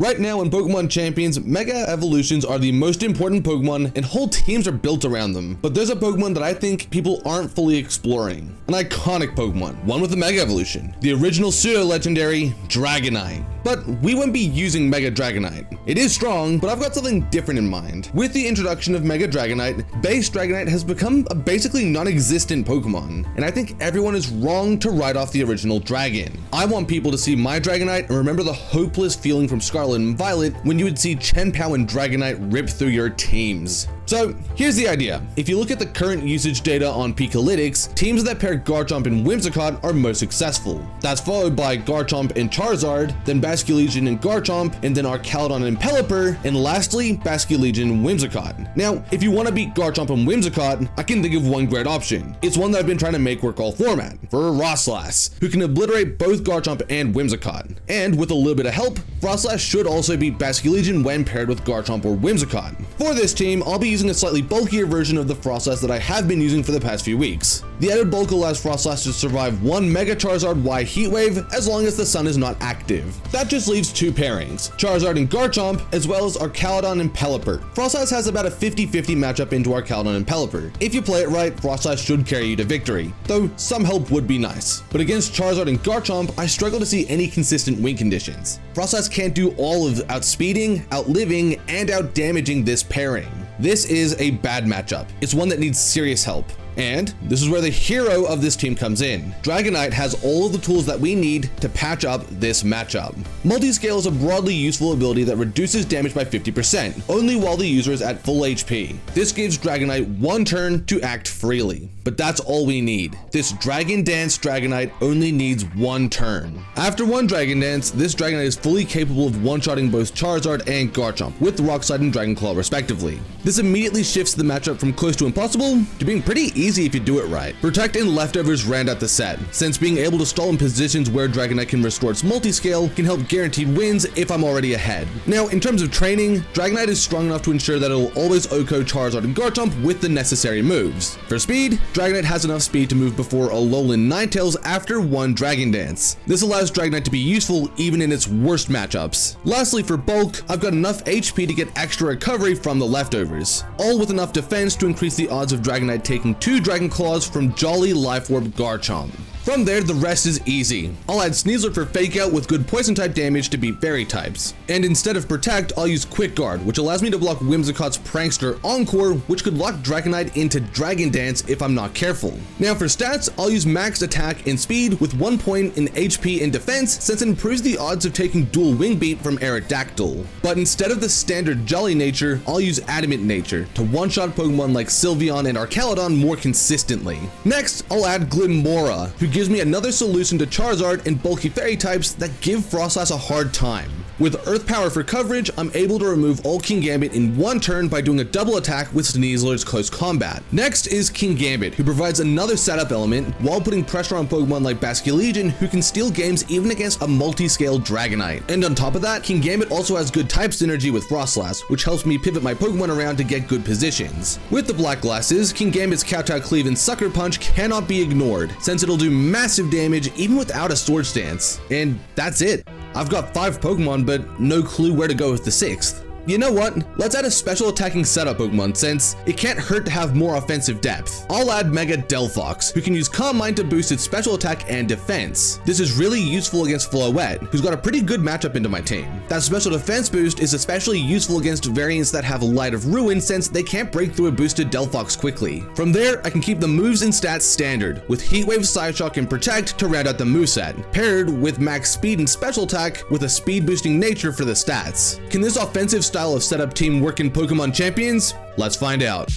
Right now in Pokemon Champions, Mega Evolutions are the most important Pokemon and whole teams are built around them. But there's a Pokemon that I think people aren't fully exploring. An iconic Pokemon, one with a Mega Evolution. The original pseudo-legendary Dragonite. But we wouldn't be using Mega Dragonite. It is strong, but I've got something different in mind. With the introduction of Mega Dragonite, base Dragonite has become a basically non-existent Pokemon, and I think everyone is wrong to write off the original dragon. I want people to see my Dragonite and remember the hopeless feeling from Scarlet and Violet when you would see Chien-Pao and Dragonite rip through your teams. So here's the idea. If you look at the current usage data on Pikalytics, teams that pair Garchomp and Whimsicott are most successful. That's followed by Garchomp and Charizard, then Basculegion and Garchomp, and then Archaludon and Pelipper, and lastly, Basculegion and Whimsicott. Now, if you want to beat Garchomp and Whimsicott, I can think of one great option. It's one that I've been trying to make work all format, for Frostlass, who can obliterate both Garchomp and Whimsicott. And with a little bit of help, Frostlass should also beat Basculegion when paired with Garchomp or Whimsicott. For this team, I'll be using a slightly bulkier version of the Frostlass that I have been using for the past few weeks. The added bulk allows Frostlass to survive one Mega Charizard Y Heatwave as long as the sun is not active. That just leaves two pairings, Charizard and Garchomp, as well as Archaludon and Pelipper. Frostlass has about a 50-50 matchup into Archaludon and Pelipper. If you play it right, Frostlass should carry you to victory, though some help would be nice. But against Charizard and Garchomp, I struggle to see any consistent win conditions. Frostlass can't do all of outspeeding, outliving, and outdamaging this pairing. This is a bad matchup. It's one that needs serious help. And this is where the hero of this team comes in. Dragonite has all of the tools that we need to patch up this matchup. Multiscale is a broadly useful ability that reduces damage by 50%, only while the user is at full HP. This gives Dragonite one turn to act freely. But that's all we need. This Dragon Dance Dragonite only needs one turn. After one Dragon Dance, this Dragonite is fully capable of one-shotting both Charizard and Garchomp, with Rock Slide and Dragon Claw respectively. This immediately shifts the matchup from close to impossible to being pretty easy if you do it right. Protect and Leftovers round out the set, since being able to stall in positions where Dragonite can restore its multiscale can help guaranteed wins if I'm already ahead. Now, in terms of training, Dragonite is strong enough to ensure that it will always OHKO Charizard and Garchomp with the necessary moves. For speed, Dragonite has enough speed to move before Alolan Ninetales after one Dragon Dance. This allows Dragonite to be useful even in its worst matchups. Lastly, for bulk, I've got enough HP to get extra recovery from the Leftovers, all with enough defense to increase the odds of Dragonite taking two Dragon Claws from Jolly Life Orb Garchomp. From there, the rest is easy. I'll add Sneasler for Fake Out with good poison type damage to beat fairy types. And instead of Protect, I'll use Quick Guard, which allows me to block Whimsicott's Prankster Encore, which could lock Dragonite into Dragon Dance if I'm not careful. Now for stats, I'll use Maxed Attack and Speed with 1 point in HP and Defense, since it improves the odds of taking dual Wing Beat from Aerodactyl. But instead of the standard Jolly nature, I'll use Adamant nature to one-shot Pokemon like Sylveon and Archaludon more consistently. Next, I'll add Glimmora, who gives me another solution to Charizard and bulky fairy types that give Frostlass a hard time. With Earth Power for coverage, I'm able to remove all Kingambit in one turn by doing a double attack with Sneasler's Close Combat. Next is Kingambit, who provides another setup element while putting pressure on Pokemon like Basculegion, who can steal games even against a multi-scale Dragonite. And on top of that, Kingambit also has good type synergy with Frostlass, which helps me pivot my Pokemon around to get good positions. With the Black Glasses, Kingambit's Kowtow Cleave and Sucker Punch cannot be ignored, since it'll do massive damage even without a Sword Stance. And that's it. I've got 5 Pokemon, but no clue where to go with the 6th. You know what? Let's add a special attacking setup Pokemon, since it can't hurt to have more offensive depth. I'll add Mega Delphox, who can use Calm Mind to boost its special attack and defense. This is really useful against Floette, who's got a pretty good matchup into my team. That special defense boost is especially useful against variants that have Light of Ruin, since they can't break through a boosted Delphox quickly. From there, I can keep the moves and stats standard, with Heatwave, Psyshock, and Protect to round out the moveset, paired with max speed and special attack with a speed boosting nature for the stats. Can this offensive style of setup team work in Pokemon Champions? Let's find out.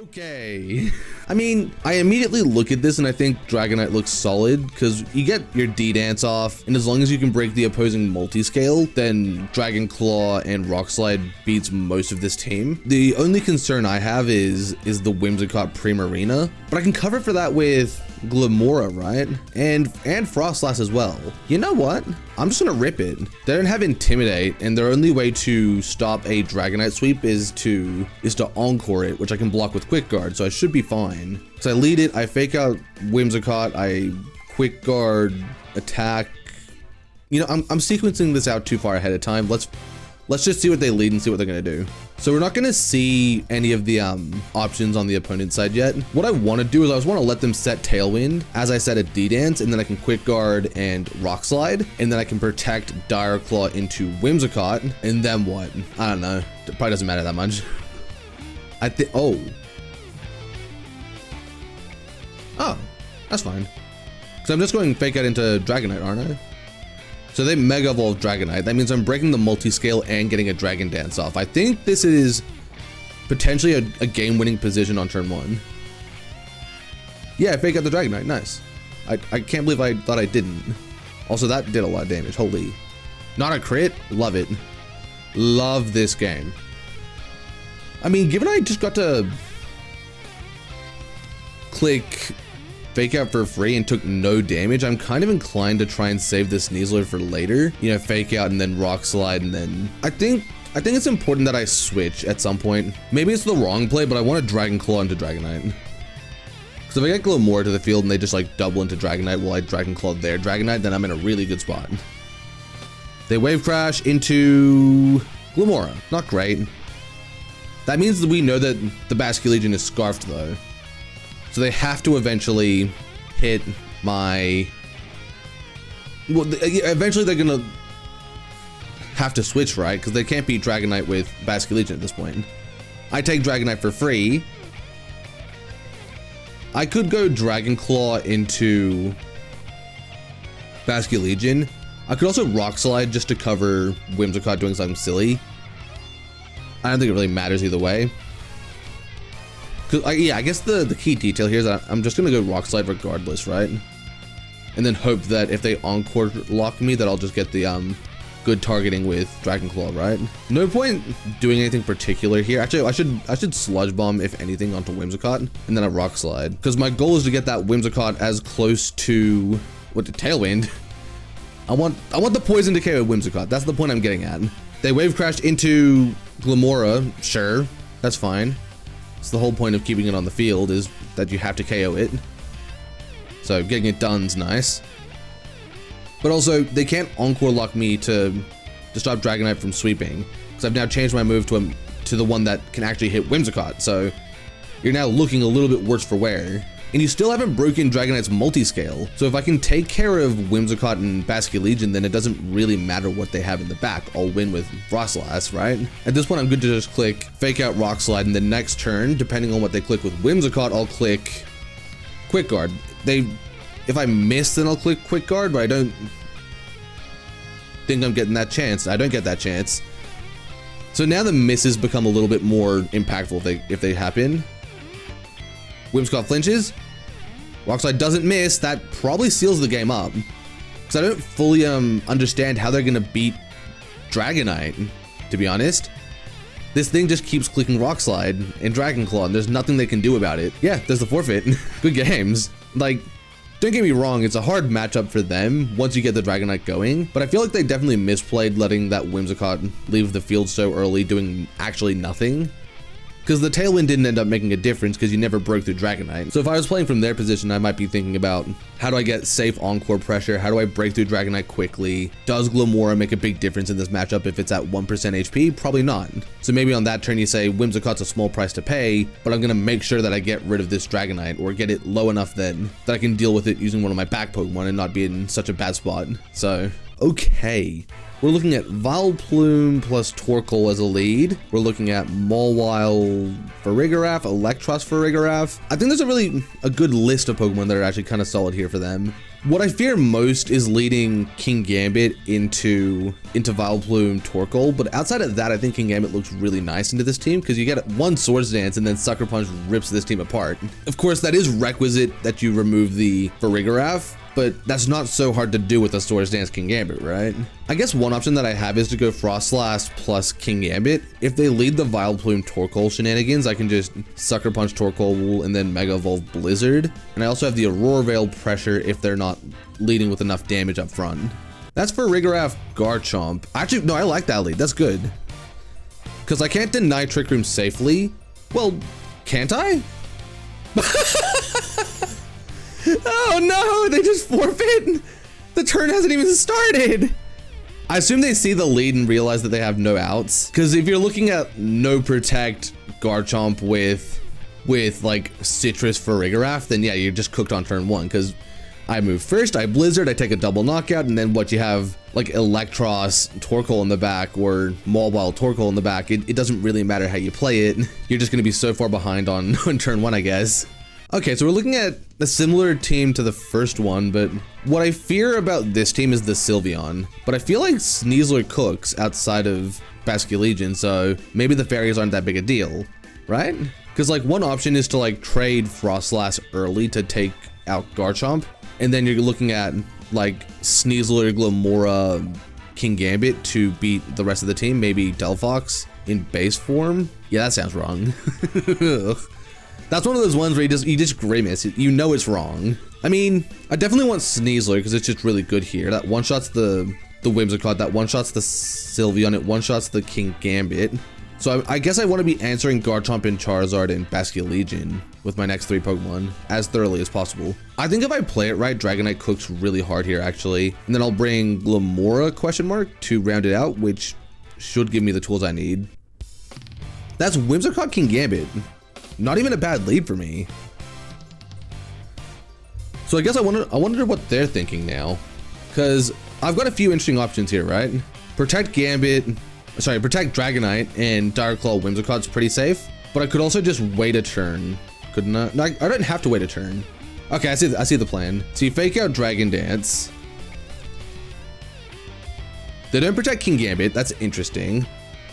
Okay. I mean, I immediately look at this and I think Dragonite looks solid because you get your D-Dance off, and as long as you can break the opposing multi-scale, then Dragon Claw and Rock Slide beats most of this team. The only concern I have is the Whimsicott Primarina, but I can cover for that with Glimmora, right? And Frostlass as well. You know what? I'm just gonna rip it. They don't have Intimidate, and their only way to stop a Dragonite sweep is to Encore it, which I can block with Quick Guard, so I should be fine. So I lead it, I fake out Whimsicott, I Quick Guard, attack. You know, I'm sequencing this out too far ahead of time. Let's just see what they lead and see what they're gonna do. So we're not gonna see any of the options on the opponent's side yet. What I wanna do is I just wanna let them set Tailwind as I set a D-Dance, and then I can Quick Guard and Rock Slide, and then I can protect Dire Claw into Whimsicott, and then what? I don't know. It probably doesn't matter that much. Oh, that's fine. So I'm just going Fake Out into Dragonite, aren't I? So they Mega Evolve Dragonite. That means I'm breaking the multi-scale and getting a Dragon Dance off. I think this is potentially a game-winning position on turn 1. Yeah, I Fake Out the Dragonite. Nice. I can't believe I thought I didn't. Also, that did a lot of damage. Holy. Not a crit? Love it. Love this game. I mean, given I just got to click Fake Out for free and took no damage, I'm kind of inclined to try and save this Sneasler for later. You know, Fake Out and then Rock Slide, and then I think it's important that I switch at some point. Maybe it's the wrong play, but I want to Dragon Claw into Dragonite. Because if I get Glimmora to the field and they just like double into Dragonite while I Dragon Claw their Dragonite, then I'm in a really good spot. They Wave Crash into Glimmora. Not great. That means that we know that the Basculegion is scarfed though. So they have to eventually hit my... Well, eventually they're gonna have to switch, right? Because they can't beat Dragonite with Basculegion at this point. I take Dragonite for free. I could go Dragon Claw into Basculegion. I could also Rock Slide just to cover Whimsicott doing something silly. I don't think it really matters either way. Yeah, I guess the key detail here is that I'm just gonna go Rock Slide regardless, right? And then hope that if they Encore lock me, that I'll just get the good targeting with Dragon Claw, right? No point doing anything particular here. Actually, I should Sludge Bomb if anything onto Whimsicott, and then a Rock Slide, because my goal is to get that Whimsicott as close to the Tailwind. I want the poison to KO Whimsicott. That's the point I'm getting at. They Wave Crashed into Glimmora. Sure, that's fine. It's the whole point of keeping it on the field is that you have to KO it. So getting it done's nice. But also, they can't Encore lock me to stop Dragonite from sweeping, because I've now changed my move to the one that can actually hit Whimsicott. So you're now looking a little bit worse for wear. And you still haven't broken Dragonite's multi-scale. So if I can take care of Whimsicott and Basculegion, then it doesn't really matter what they have in the back. I'll win with Frostlass, right? At this point, I'm good to just click Fake Out Rock Slide, and the next turn, depending on what they click with Whimsicott, I'll click Quick Guard. If I miss, then I'll click Quick Guard, but I don't think I'm getting that chance. I don't get that chance. So now the misses become a little bit more impactful if they happen. Whimsicott flinches. Rock Slide doesn't miss. That probably seals the game up, because I don't fully understand how they're gonna beat Dragonite, to be honest. This thing just keeps clicking Rock Slide and Dragon Claw, and there's nothing they can do about it. Yeah, there's the forfeit. Good games. Like, don't get me wrong, it's a hard matchup for them once you get the Dragonite going, but I feel like they definitely misplayed letting that Whimsicott leave the field so early, doing actually nothing. Because the Tailwind didn't end up making a difference because you never broke through Dragonite. So if I was playing from their position, I might be thinking about, how do I get safe Encore pressure? How do I break through Dragonite quickly? Does Glimmora make a big difference in this matchup if it's at 1% HP? Probably not. So maybe on that turn you say, Whimsicott's a small price to pay, but I'm gonna make sure that I get rid of this Dragonite, or get it low enough that I can deal with it using one of my back Pokemon and not be in such a bad spot. So, okay. We're looking at Vileplume plus Torkoal as a lead. We're looking at Mawile for Farigiraf, Electros for Farigiraf. I think there's a good list of Pokemon that are actually kind of solid here for them. What I fear most is leading Kingambit into Vileplume Torkoal, but outside of that, I think Kingambit looks really nice into this team because you get one Swords Dance and then Sucker Punch rips this team apart. Of course, that is requisite that you remove the Farigiraf, but that's not so hard to do with a Swords Dance Kingambit, right? I guess one option that I have is to go Frostlass plus Kingambit. If they lead the Vileplume Torkoal shenanigans, I can just Sucker Punch Torkoal and then Mega Evolve Blizzard. And I also have the Aurora Veil Pressure if they're not leading with enough damage up front. That's for Farigiraf Garchomp. Actually, no, I like that lead. That's good. Because I can't deny Trick Room safely. Well, can't I? Oh no, they just forfeit? The turn hasn't even started. I assume they see the lead and realize that they have no outs. Because if you're looking at no protect Garchomp with like Citrus Farigiraf, then yeah, you're just cooked on turn one. Because I move first, I Blizzard, I take a double knockout, and then what you have like Electros Torkoal in the back or Mawile Torkoal in the back, it doesn't really matter how you play it. You're just going to be so far behind on turn one, I guess. Okay, so we're looking at a similar team to the first one, but what I fear about this team is the Sylveon. But I feel like Sneasler cooks outside of Basculegion, so maybe the fairies aren't that big a deal, right? Because like one option is to like trade Frostlass early to take out Garchomp, and then you're looking at like Sneasler, Glamora, Kingambit to beat the rest of the team, maybe Delphox in base form. Yeah, that sounds wrong. That's one of those ones where you just grimace. You know it's wrong. I mean, I definitely want Sneasler because it's just really good here. That one-shots the Whimsicott, that one-shots the Sylveon, it one-shots the Kingambit. So I guess I want to be answering Garchomp and Charizard and Basculegion with my next three Pokemon as thoroughly as possible. I think if I play it right, Dragonite cooks really hard here, actually. And then I'll bring Glamora, to round it out, which should give me the tools I need. That's Whimsicott Kingambit. Not even a bad lead for me. So I guess I wonder what they're thinking now. Because I've got a few interesting options here, right? Protect Dragonite and Dire Claw Whimsicott's pretty safe. But I could also just wait a turn. Couldn't I? No, I don't have to wait a turn. Okay, I see the plan. So you fake out Dragon Dance. They don't protect Kingambit, that's interesting.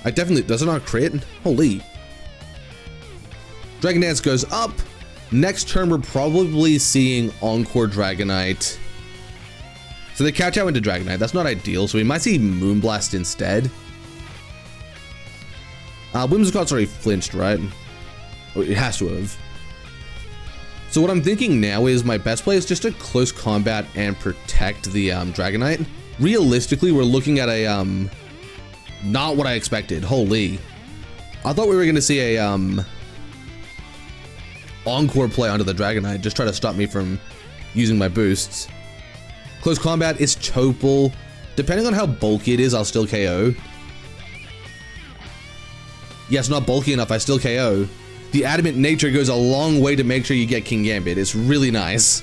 Does it not crit? Holy. Dragon Dance goes up. Next turn, we're probably seeing Encore Dragonite. So they catch out into Dragonite. That's not ideal, so we might see Moonblast instead. Whimsicott's already flinched, right? Oh, it has to have. So what I'm thinking now is my best play is just to close combat and protect the Dragonite. Realistically, we're looking at a not what I expected. Holy. I thought we were gonna see a Encore play onto the Dragonite, just try to stop me from using my boosts. Close combat is Chopal. Depending on how bulky it is, I'll still KO. Yes, not bulky enough, I still KO. The adamant nature goes a long way to make sure you get Kingambit. It's really nice.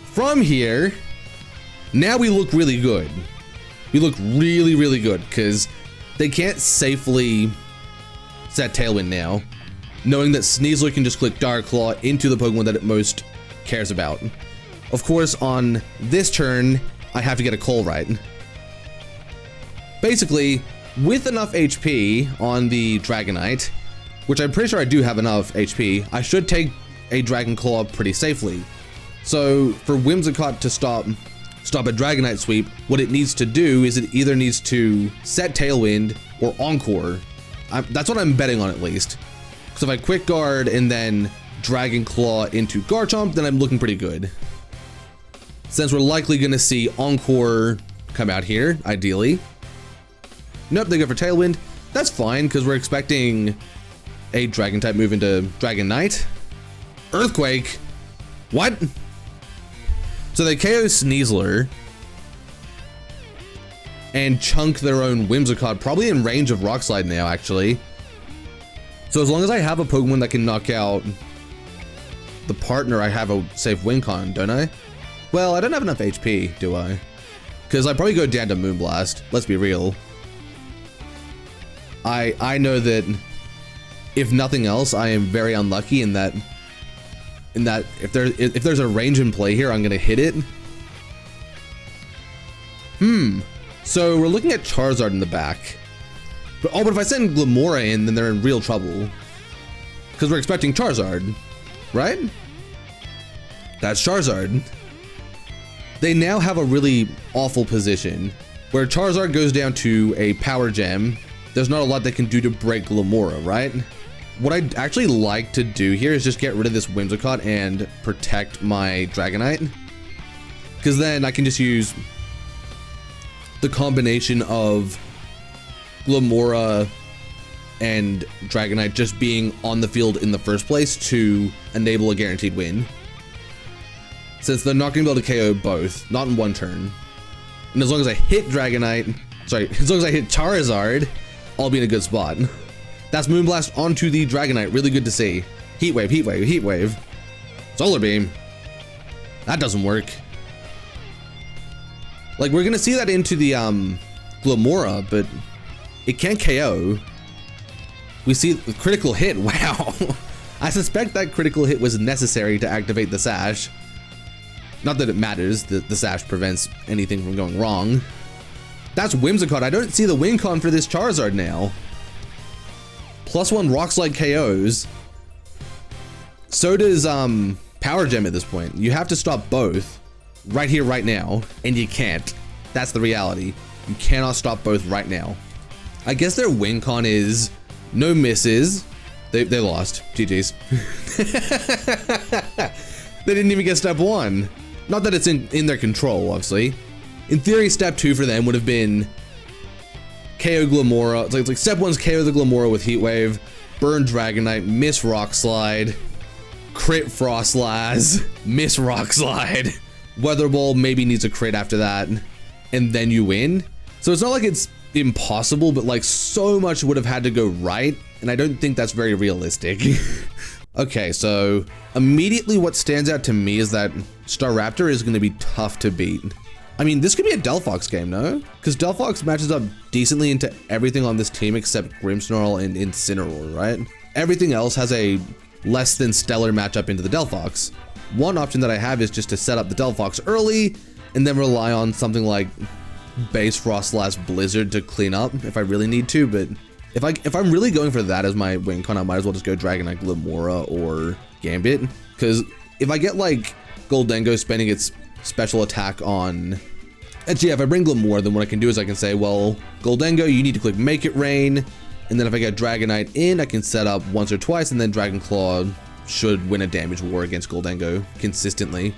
From here, now we look really good. We look really, really good because they can't safely set Tailwind now, knowing that Sneasler can just click Dire Claw into the Pokemon that it most cares about. Of course, on this turn, I have to get a call right. Basically, with enough HP on the Dragonite, which I'm pretty sure I do have enough HP, I should take a Dragon Claw pretty safely. So for Whimsicott to stop a Dragonite sweep, what it needs to do is it either needs to set Tailwind or Encore. That's what I'm betting on, at least. So if I Quick Guard and then Dragon Claw into Garchomp, then I'm looking pretty good. Since we're likely going to see Encore come out here, ideally. Nope, they go for Tailwind. That's fine, because we're expecting a Dragon-type move into Dragonite. Earthquake? What? So they KO Sneasler and chunk their own Whimsicott, probably in range of Rock Slide now, actually. So as long as I have a Pokemon that can knock out the partner, I have a safe win con, don't I? Well, I don't have enough HP, do I? because I probably go down to Moonblast. Let's be real. I know that if nothing else, I am very unlucky in that if there's a range in play here, I'm gonna hit it. So we're looking at Charizard in the back. But if I send Glimmora in, then they're in real trouble. Because we're expecting Charizard, right? That's Charizard. They now have a really awful position where Charizard goes down to a Power Gem. There's not a lot they can do to break Glimmora, right? What I'd actually like to do here is just get rid of this Whimsicott and protect my Dragonite. Because then I can just use the combination of Glimmora and Dragonite just being on the field in the first place to enable a guaranteed win. Since they're not going to be able to KO both, not in one turn. And as long as I hit Dragonite, sorry, as long as I hit Charizard, I'll be in a good spot. That's Moonblast onto the Dragonite, really good to see. Heat Wave, Heat Wave, Heat Wave. Solar Beam. That doesn't work. Like, we're gonna see that into the Glimmora, but it can't KO. We see the critical hit, wow. I suspect that critical hit was necessary to activate the Sash. Not that it matters, the Sash prevents anything from going wrong. That's Whimsicott, I don't see the win con for this Charizard now. +1 Rock Slide KOs. So does Power Gem at this point. You have to stop both right here, right now, and you can't. That's the reality. You cannot stop both right now. I guess their win con is no misses. They lost. GG's. They didn't even get step 1. Not that it's in their control, obviously. In theory, step 2 for them would have been KO Glimmora. It's like step 1's KO the Glimmora with Heat Wave, burn Dragonite, miss Rock Slide, crit Frostlass, miss Rock Slide. Weather Ball maybe needs a crit after that, and then you win. So it's not like it's impossible, but like so much would have had to go right, and I don't think that's very realistic. Okay, so immediately what stands out to me is that Staraptor is going to be tough to beat. I mean, this could be a Delphox game, no? Because Delphox matches up decently into everything on this team except Grimmsnarl and Incineroar, right? Everything else has a less than stellar matchup into the Delphox. One option that I have is just to set up the Delphox early and then rely on something like base Frostlass Blizzard to clean up if I really need to, but if I'm really going for that as my win con, I might as well just go Dragonite, Glimmora, or Gambit. Because if I get like Goldengo spending its special attack on... Actually, yeah, if I bring Glimmora, then what I can do is I can say, well, Goldengo, you need to click Make It Rain, and then if I get Dragonite in, I can set up once or twice, and then Dragon Claw should win a damage war against Goldengo consistently.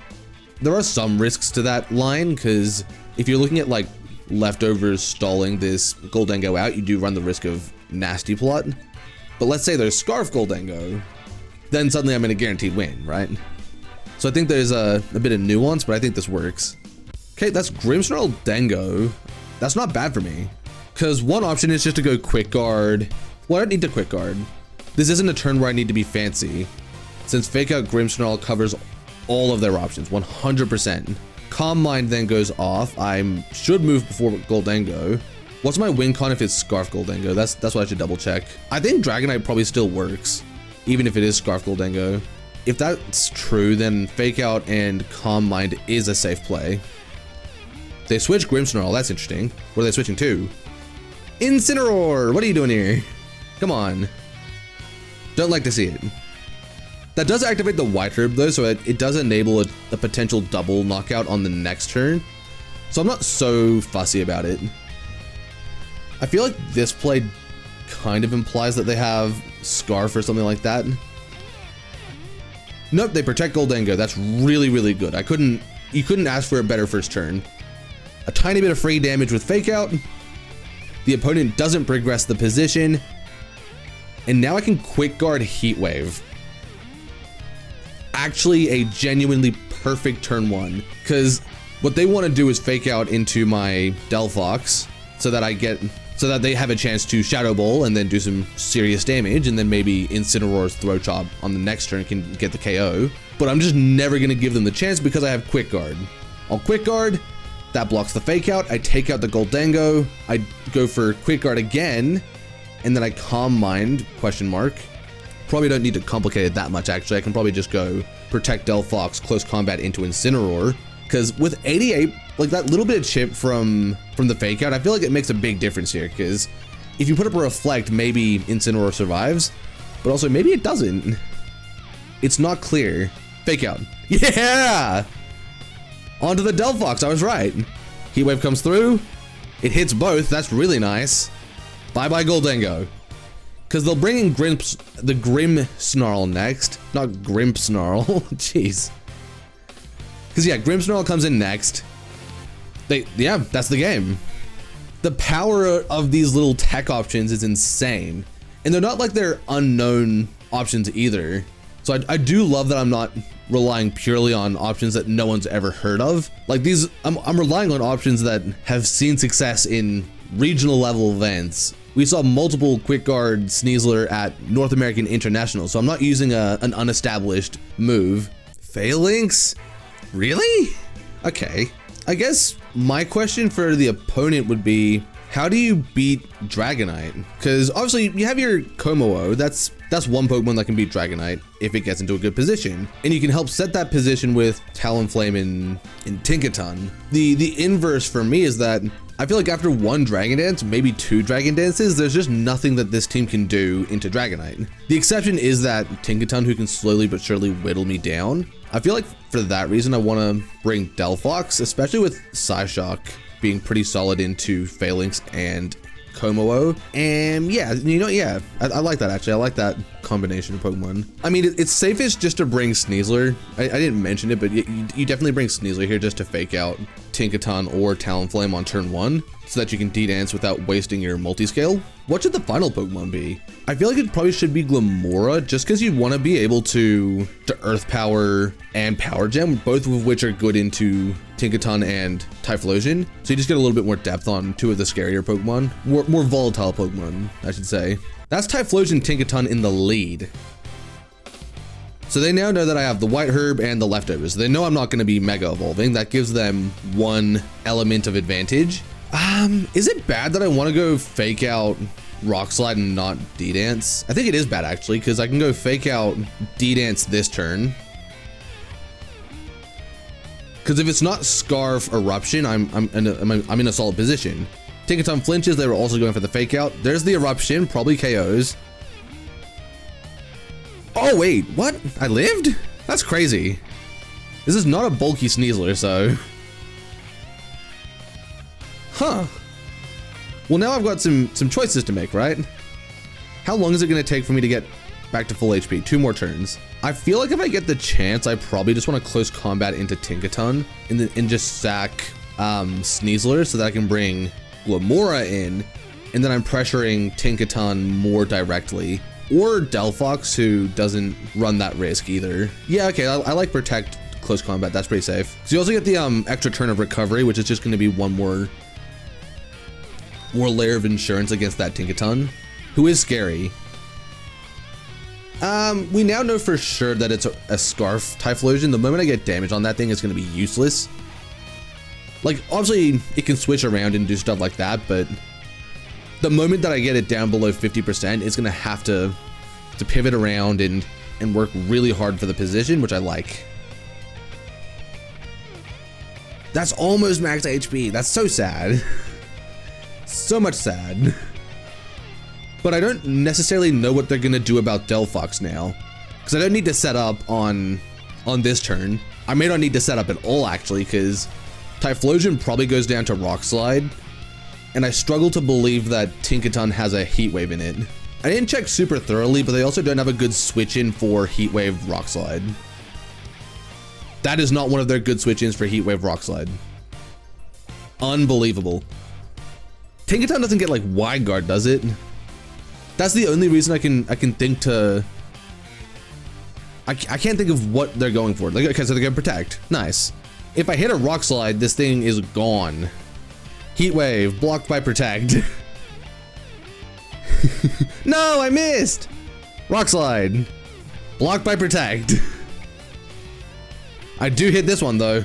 There are some risks to that line, because if you're looking at like leftovers stalling this Goldengo out, you do run the risk of Nasty Plot. But let's say there's Scarf Goldengo, then suddenly I'm in a guaranteed win, right? So I think there's a bit of nuance, but I think this works. Okay, that's Grimmsnarl Dengo. That's not bad for me, because one option is just to go Quick Guard. Well, I don't need to Quick Guard. This isn't a turn where I need to be fancy, since Fake Out Grimmsnarl covers all of their options, 100%. Calm Mind then goes off. I should move before Goldengo. What's my win con if it's Scarf Goldengo? That's what I should double check. I think Dragonite probably still works, even if it is Scarf Goldengo. If that's true, then Fake Out and Calm Mind is a safe play. They switch Grimmsnarl, that's interesting. What are they switching to? Incineroar, what are you doing here? Come on. Don't like to see it. That does activate the White Herb though, so it does enable a potential double knockout on the next turn. So I'm not so fussy about it. I feel like this play kind of implies that they have Scarf or something like that. Nope, they protect Goldengo. That's really, really good. You couldn't ask for a better first turn. A tiny bit of free damage with Fake Out. The opponent doesn't progress the position. And now I can Quick Guard Heat Wave. Actually a genuinely perfect turn 1. Because what they want to do is Fake Out into my Delphox so that they have a chance to Shadow Ball and then do some serious damage, and then maybe Incineroar's Throat Chop on the next turn can get the KO. But I'm just never going to give them the chance because I have Quick Guard. I'll Quick Guard, That blocks the fake out. I take out the Goldango. I go for quick guard again, and then I calm mind, question mark. Probably don't need to complicate it that much, actually. I can probably just go protect Delphox, close combat into Incineroar. Because with 88, like that little bit of chip from the fake out, I feel like it makes a big difference here. Because if you put up a reflect, maybe Incineroar survives, but also maybe it doesn't. It's not clear. Fake out. Yeah! Onto the Delphox, I was right. Heat Wave comes through. It hits both, that's really nice. Bye-bye Goldango. Because they'll bring in the Grim Snarl next. Not Grimp Snarl, jeez. Because yeah, Grim Snarl comes in next. Yeah, that's the game. The power of these little tech options is insane. And they're not like they're unknown options either. So I do love that I'm not relying purely on options that no one's ever heard of. Like these, I'm relying on options that have seen success in regional level events. We saw multiple quick guard Sneasler at North American International, so I'm not using an unestablished move. Phalanx? Really? Okay. I guess my question for the opponent would be, how do you beat Dragonite? Because obviously you have your Komo-o, that's one Pokemon that can beat Dragonite if it gets into a good position. And you can help set that position with Talonflame and Tinkaton. The inverse for me is that I feel like after one Dragon Dance, maybe two Dragon Dances, there's just nothing that this team can do into Dragonite. The exception is that Tinkaton, who can slowly but surely whittle me down. I feel like for that reason, I want to bring Delphox, especially with Psyshock being pretty solid into Phalanx and Komo-o. And yeah, yeah, I like that actually. I like that combination of Pokemon. I mean, it's safest just to bring Sneasler. I didn't mention it, but you definitely bring Sneasler here just to fake out Tinkaton or Talonflame on turn 1 so that you can D-Dance without wasting your multiscale. What should the final Pokemon be? I feel like it probably should be Glimmora, just because you want to be able to Earth Power and Power Gem, both of which are good into Tinkaton and Typhlosion. So you just get a little bit more depth on two of the scarier Pokemon, more volatile Pokemon, I should say. That's Typhlosion Tinkaton in the lead. So they now know that I have the White Herb and the Leftovers. They know I'm not going to be Mega Evolving. That gives them one element of advantage. Is it bad that I want to go fake out Rock Slide and not D-Dance? I think it is bad actually, because I can go fake out D-Dance this turn. Because if it's not Scarf Eruption, I'm in a solid position. Tinkaton flinches, they were also going for the fake out. There's the Eruption, probably KOs. Oh wait, what? I lived? That's crazy. This is not a bulky Sneasler, so. Huh. Well, now I've got some choices to make, right? How long is it gonna take for me to get back to full HP? 2 more turns. I feel like if I get the chance, I probably just want to close combat into Tinkaton and just sack Sneasler so that I can bring Glimmora in, and then I'm pressuring Tinkaton more directly. Or Delphox, who doesn't run that risk either. Yeah, okay, I like Protect close combat, that's pretty safe. So you also get the extra turn of recovery, which is just gonna be one more layer of insurance against that Tinkaton, who is scary. We now know for sure that it's a Scarf Typhlosion. The moment I get damage on that thing, it's gonna be useless. Like, obviously, it can switch around and do stuff like that, but the moment that I get it down below 50%, it's gonna have to pivot around and work really hard for the position, which I like. That's almost max HP. That's so sad. So much sad. But I don't necessarily know what they're gonna do about Delphox now, because I don't need to set up on this turn. I may not need to set up at all actually, because Typhlosion probably goes down to Rock Slide, and I struggle to believe that Tinkaton has a Heat Wave in it. I didn't check super thoroughly, but they also don't have a good switch in for Heat Wave Rock Slide. That is not one of their good switch ins for Heat Wave Rock Slide. Unbelievable. Tinkaton doesn't get like Wide Guard, does it? That's the only reason I can think to. I can't think of what they're going for. Like, okay, so they're gonna Protect. Nice. If I hit a Rock Slide, this thing is gone. Heat Wave, blocked by Protect. No, I missed. Rock Slide, blocked by Protect. I do hit this one though.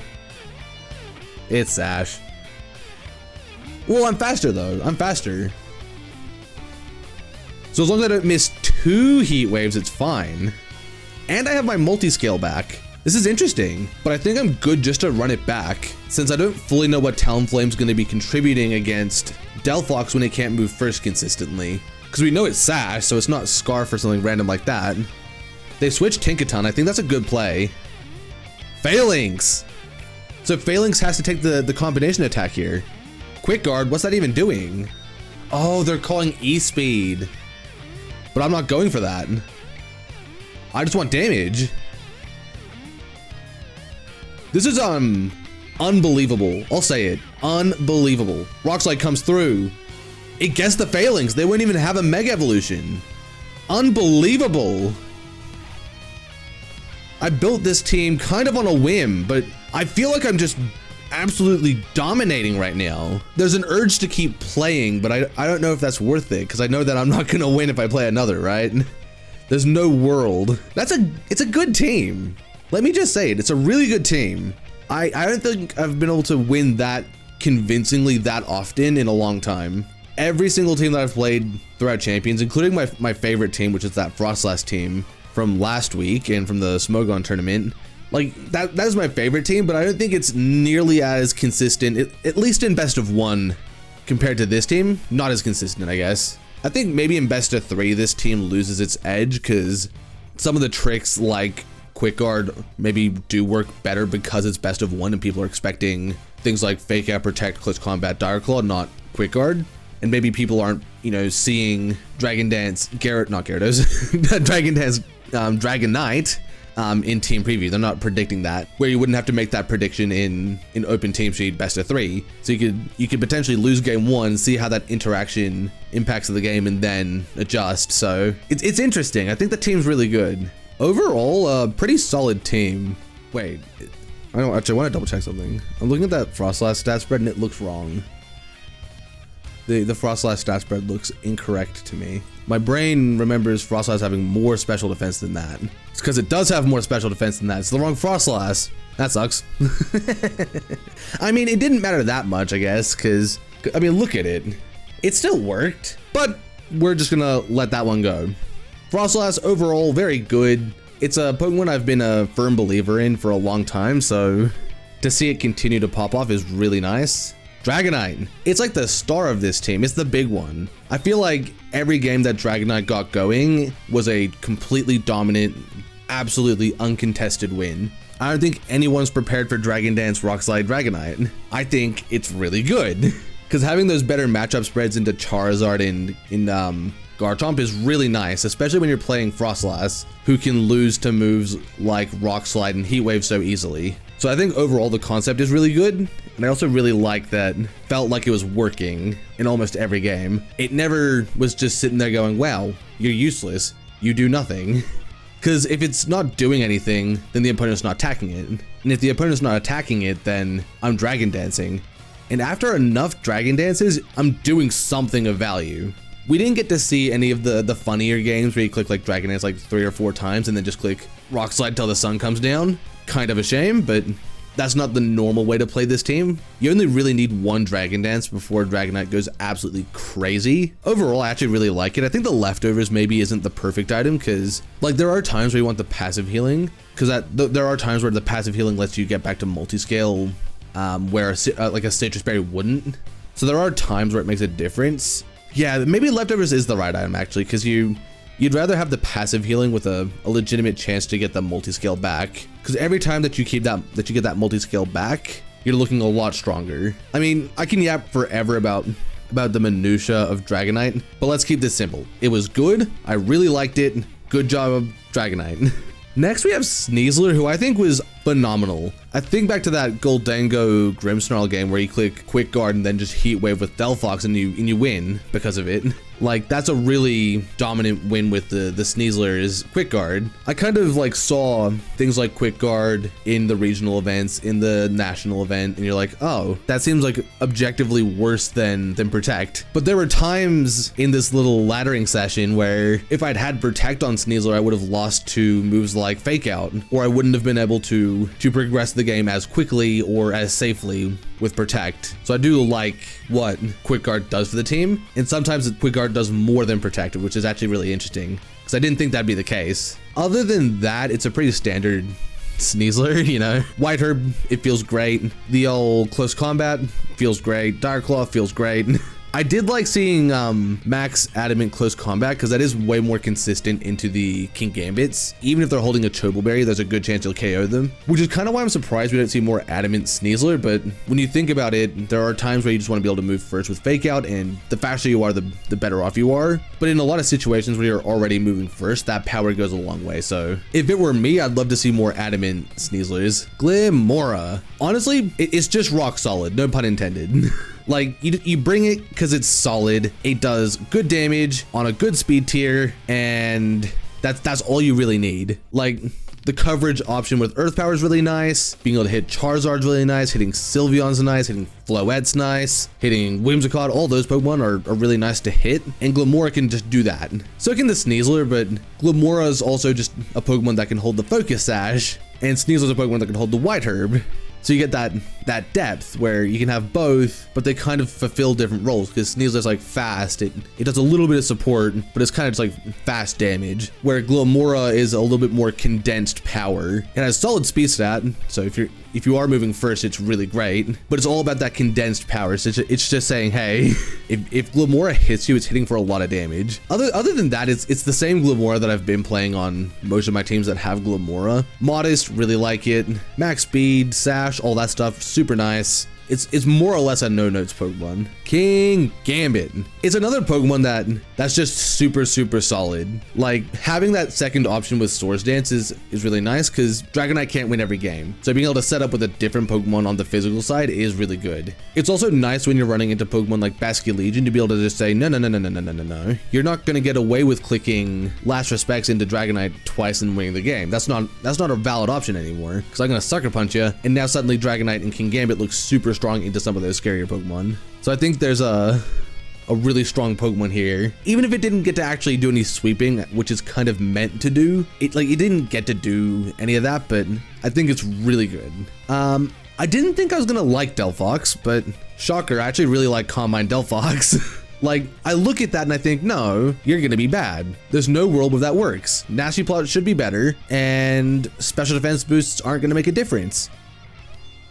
It's Sash. Well, I'm faster though. I'm faster. So as long as I don't miss 2 heat waves, it's fine. And I have my multi-scale back. This is interesting, but I think I'm good just to run it back since I don't fully know what Talonflame's going to be contributing against Delphox when it can't move first consistently. Because we know it's Sash, so it's not Scarf or something random like that. They switched Tinkaton. I think that's a good play. Phalanx! So Phalanx has to take the combination attack here. Quick Guard, what's that even doing? Oh, they're calling E-Speed. But I'm not going for that. I just want damage. This is unbelievable. I'll say it. Unbelievable. Rock Slide comes through. It gets the Phalanx. They wouldn't even have a Mega Evolution. Unbelievable. I built this team kind of on a whim, but I feel like I'm just absolutely dominating right now. There's an urge to keep playing, but I don't know if that's worth it because I know that I'm not gonna win if I play another, right? There's no world. It's a good team. Let me just say it. It's a really good team. I don't think I've been able to win that convincingly that often in a long time. Every single team that I've played throughout Champions, including my favorite team, which is that Frostlass team from last week and from the Smogon tournament, like that is my favorite team, but I don't think it's nearly as consistent, at least in best of 1 compared to this team. Not as consistent, I guess. I think maybe in best of 3, this team loses its edge because some of the tricks like Quick Guard maybe do work better because it's best of 1 and people are expecting things like Fake Out, Protect, Close Combat, Dire Claw, not Quick Guard. And maybe people aren't, you know, seeing Dragon Dance, Dragon Dance, Dragonite in team preview. They're not predicting that, where you wouldn't have to make that prediction in open team sheet best of 3. So you could potentially lose game 1, see how that interaction impacts the game, and then adjust. So it's interesting. I think the team's really good. Overall, a pretty solid team. Wait, I don't actually want to double check something. I'm looking at that Frostlass stat spread and it looks wrong. The Frostlass stat spread looks incorrect to me. My brain remembers Frostlass having more special defense than that. It's because it does have more special defense than that. It's the wrong Frostlass. That sucks. I mean, it didn't matter that much, I guess, because, I mean, look at it. It still worked, but we're just gonna let that one go. Frostlass overall, very good. It's a Pokemon I've been a firm believer in for a long time, so to see it continue to pop off is really nice. Dragonite. It's like the star of this team. It's the big one. I feel like every game that Dragonite got going was a completely dominant, absolutely uncontested win. I don't think anyone's prepared for Dragon Dance Rock Slide Dragonite. I think it's really good because having those better matchup spreads into Charizard and in Garchomp is really nice, especially when you're playing Frostlass, who can lose to moves like Rock Slide and Heat Wave so easily. So I think overall the concept is really good, and I also really like that felt like it was working in almost every game. It never was just sitting there going, wow, you're useless, you do nothing. Because if it's not doing anything, then the opponent's not attacking it. And if the opponent's not attacking it, then I'm Dragon Dancing. And after enough Dragon Dances, I'm doing something of value. We didn't get to see any of the funnier games where you click like Dragon Dance like 3 or 4 times and then just click Rock Slide till the sun comes down. Kind of a shame, but that's not the normal way to play this team. You only really need 1 Dragon Dance before Dragonite goes absolutely crazy. Overall, I actually really like it. I think the leftovers maybe isn't the perfect item because like there are times where you want the passive healing because there are times where the passive healing lets you get back to multi-scale where like a Citrus Berry wouldn't. So there are times where it makes a difference. Yeah, maybe leftovers is the right item actually because you'd rather have the passive healing with a legitimate chance to get the multi-scale back. Because every time that you get that multi-scale back, you're looking a lot stronger. I mean, I can yap forever about the minutia of Dragonite, but let's keep this simple. It was good. I really liked it. Good job, Dragonite. Next, we have Sneasler, who I think was phenomenal. I think back to that Goldango Grimmsnarl game where you click Quick Guard and then just Heat Wave with Delphox and you win because of it. Like, that's a really dominant win with the Sneasler is Quick Guard. I kind of like saw things like Quick Guard in the regional events, in the national event, and you're like, oh, that seems like objectively worse than Protect. But there were times in this little laddering session where if I'd had Protect on Sneasler, I would have lost to moves like Fake Out, or I wouldn't have been able to progress the game as quickly or as safely with Protect. So I do like what Quick Guard does for the team. And sometimes Quick Guard does more than Protective, which is actually really interesting because I didn't think that'd be the case. Other than that, it's a pretty standard Sneasler, you know. White Herb, it feels great. The old Close Combat feels great. Dire Claw feels great. I did like seeing Max Adamant Close Combat because that is way more consistent into the King Gambits. Even if they're holding a Choble Berry, there's a good chance you'll KO them, which is kind of why I'm surprised we don't see more Adamant Sneasler. But when you think about it, there are times where you just want to be able to move first with Fake Out, and the faster you are, the better off you are. But in a lot of situations where you're already moving first, that power goes a long way. So if it were me, I'd love to see more Adamant Sneaslers. Glimmora. Honestly, it's just rock solid, no pun intended. Like, you bring it because it's solid. It does good damage on a good speed tier, and that's all you really need. Like, the coverage option with Earth Power is really nice. Being able to hit Charizard's really nice. Hitting Sylveon's nice. Hitting Floette's nice. Hitting Whimsicott, all those Pokemon are really nice to hit. And Glimmora can just do that. So can the Sneasler, but Glimmora is also just a Pokemon that can hold the Focus Sash. And Sneasler's a Pokemon that can hold the White Herb. So you get that depth where you can have both, but they kind of fulfill different roles, because Sneasler's like fast. It does a little bit of support, but it's kind of just like fast damage, where Glimmora is a little bit more condensed power. It has solid speed stat, so if you are moving first, it's really great, but it's all about that condensed power. So it's just saying, hey, if Glimmora hits you, it's hitting for a lot of damage. Other than that, it's the same Glimmora that I've been playing on most of my teams that have Glimmora. Modest, really like it. Max speed, Sash, all that stuff, super nice. It's more or less a no-notes Pokemon. King Gambit. It's another Pokemon that's just super solid. Like, having that second option with Swords Dance is really nice, because Dragonite can't win every game. So being able to set up with a different Pokemon on the physical side is really good. It's also nice when you're running into Pokemon like Basculegion to be able to just say, no. You're not gonna get away with clicking Last Respects into Dragonite twice and winning the game. That's not a valid option anymore, because I'm gonna Sucker Punch you, and now suddenly Dragonite and King Gambit look super strong into some of those scarier Pokemon. So I think there's a really strong Pokemon here. Even if it didn't get to actually do any sweeping, which is kind of meant to do, it didn't get to do any of that, but I think it's really good. I didn't think I was gonna like Delphox, but shocker, I actually really like Calm Mind Delphox. Like, I look at that and I think, no, you're gonna be bad. There's no world where that works. Nasty Plot should be better, and special defense boosts aren't gonna make a difference.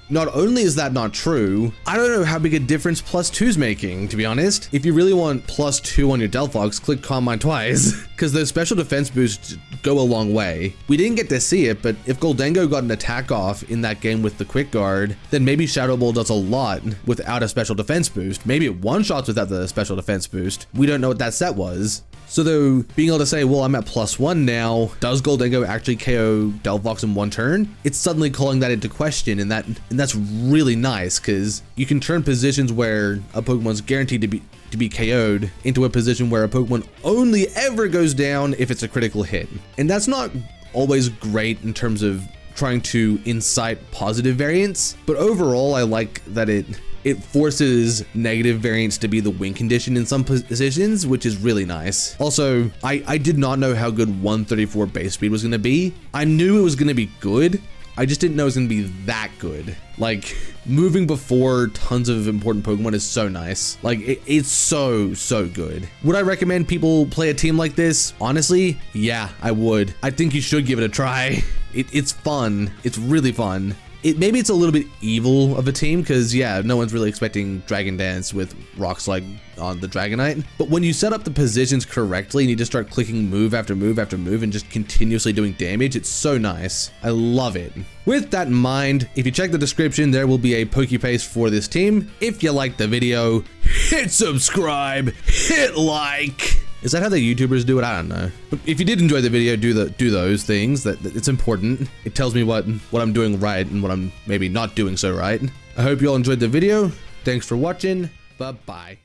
Not only is that not true, I don't know how big a difference +2's making, to be honest. If you really want +2 on your Delphox, click Calm Mind twice, because those special defense boosts go a long way. We didn't get to see it, but if Goldengo got an attack off in that game with the Quick Guard, then maybe Shadow Ball does a lot without a special defense boost. Maybe it one-shots without the special defense boost. We don't know what that set was. So though, being able to say, well, I'm at +1 now, does Goldengo actually KO Delphox in one turn? It's suddenly calling that into question, and that's really nice, because you can turn positions where a Pokemon's guaranteed to be KO'd into a position where a Pokemon only ever goes down if it's a critical hit. And that's not always great in terms of trying to incite positive variance, but overall I like that it forces negative variance to be the win condition in some positions, which is really nice. Also, I did not know how good 134 base speed was going to be. I knew it was going to be good. I just didn't know it was going to be that good. Like, moving before tons of important Pokemon is so nice. Like, it's so good. Would I recommend people play a team like this? Honestly, yeah, I would. I think you should give it a try. It's fun. It's really fun. Maybe it's a little bit evil of a team, because yeah, no one's really expecting Dragon Dance with Rock Slide on the Dragonite. But when you set up the positions correctly and you just start clicking move after move after move and just continuously doing damage, it's so nice. I love it. With that in mind, if you check the description, there will be a Pokepaste for this team. If you liked the video, hit subscribe, hit like. Is that how the YouTubers do it? I don't know. But if you did enjoy the video, do those things. That it's important. It tells me what I'm doing right and what I'm maybe not doing so right. I hope you all enjoyed the video. Thanks for watching. Bye-bye.